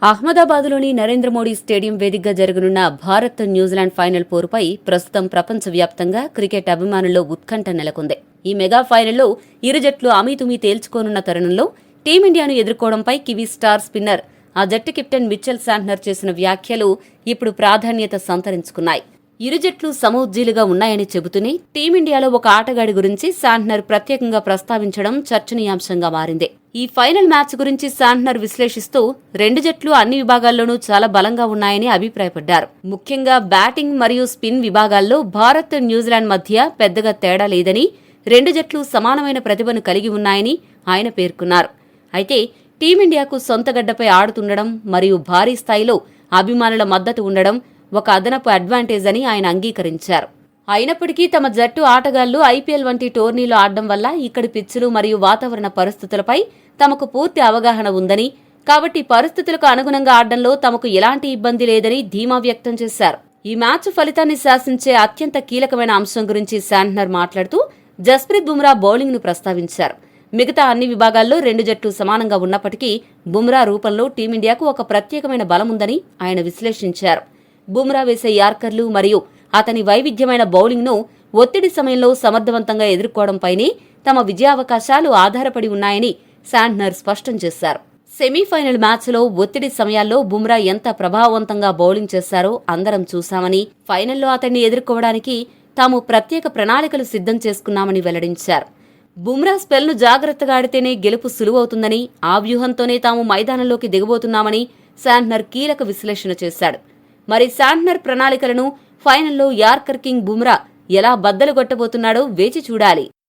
అహ్మదాబాద్లోని Narendra Modi stadium వేదికగా జరగనున్న Bharat New Zealand final పోరుపై ప్రస్తుతం ప్రపంచవ్యాప్తంగా క్రికెట్ అభిమానుల్లో ఉత్కంఠ నెలకొంది. ఈ మెగా ఫైనల్లో ఇరు జట్లు అమీతుమీ తేల్చుకోనున్న తరుణంలో టీమిండియాను ఎదుర్కోవడంపై కివీస్ స్టార్ స్పిన్నర్ ఆ జట్టు కెప్టెన్ మిచెల్ శాంట్నర్ చేసిన వ్యాఖ్యలు ఇప్పుడు ప్రాధాన్యత సంతరించుకున్నాయి. ఇరు జట్లు సమోజ్జీలుగా ఉన్నాయని చెబుతూనే టీమిండియాలో ఒక ఆటగాడి గురించి శాంట్నర్ ప్రత్యేకంగా ప్రస్తావించడం చర్చనీయాంశంగా మారింది. ఈ ఫైనల్ మ్యాచ్ గురించి శాంట్నర్ విశ్లేషిస్తూ రెండు జట్లు అన్ని విభాగాల్లోనూ చాలా బలంగా ఉన్నాయని అభిప్రాయపడ్డారు. ముఖ్యంగా బ్యాటింగ్ మరియు స్పిన్ విభాగాల్లో భారత్ న్యూజిలాండ్ మధ్య పెద్దగా తేడా లేదని, రెండు జట్లు సమానమైన ప్రతిభను కలిగి ఉన్నాయని ఆయన పేర్కొన్నారు. అయితే టీమిండియాకు సొంత గడ్డపై ఆడుతుండడం మరియు భారీ స్థాయిలో అభిమానుల మద్దతు ఉండడం ఒక అదనపు అడ్వాంటేజ్ అని ఆయన అంగీకరించారు. అయినప్పటికీ తమ జట్టు ఆటగాళ్లు ఐపీఎల్ వంటి టోర్నీలో ఆడడం వల్ల ఇక్కడి పిచ్చులు మరియు వాతావరణ పరిస్థితులపై తమకు పూర్తి అవగాహన ఉందని, కాబట్టి పరిస్థితులకు అనుగుణంగా ఆడడంలో తమకు ఎలాంటి ఇబ్బంది లేదని ధీమా వ్యక్తం చేశారు. ఈ మ్యాచ్ ఫలితాన్ని శాసించే అత్యంత కీలకమైన అంశం గురించి శాంట్నర్ మాట్లాడుతూ జస్ప్రీత్ బుమ్రా బౌలింగ్ను ప్రస్తావించారు. మిగతా అన్ని విభాగాల్లో రెండు జట్లు సమానంగా ఉన్నప్పటికీ బుమ్రా రూపంలో టీమిండియాకు ఒక ప్రత్యేకమైన బలముందని ఆయన విశ్లేషించారు. బుమ్రా వేసే యార్కర్లు మరియు అతని వైవిధ్యమైన బౌలింగ్ను ఒత్తిడి సమయంలో సమర్థవంతంగా ఎదుర్కోవడంపైనే తమ విజయావకాశాలు ఆధారపడి ఉన్నాయని శాంట్నర్ స్పష్టం చేశారు. సెమీఫైనల్ మ్యాచ్లో ఒత్తిడి సమయాల్లో బుమ్రా ఎంత ప్రభావవంతంగా బౌలింగ్ చేశారో అందరం చూశామని, ఫైనల్లో అతన్ని ఎదుర్కోవడానికి తాము ప్రత్యేక ప్రణాళికలు సిద్ధం చేసుకున్నామని వెల్లడించారు. బుమ్రా స్పెల్ను జాగ్రత్తగా ఆడితేనే గెలుపు సులువవుతుందని, ఆ వ్యూహంతోనే తాము మైదానంలోకి దిగబోతున్నామని శాంట్నర్ కీలక విశ్లేషణ చేశాడు. మరి శాంట్నర్ ప్రణాళికలను ఫైనల్లో యార్కర్ కింగ్ బుమ్రా ఎలా బద్దలు కొట్టబోతున్నాడో వేచి చూడాలి.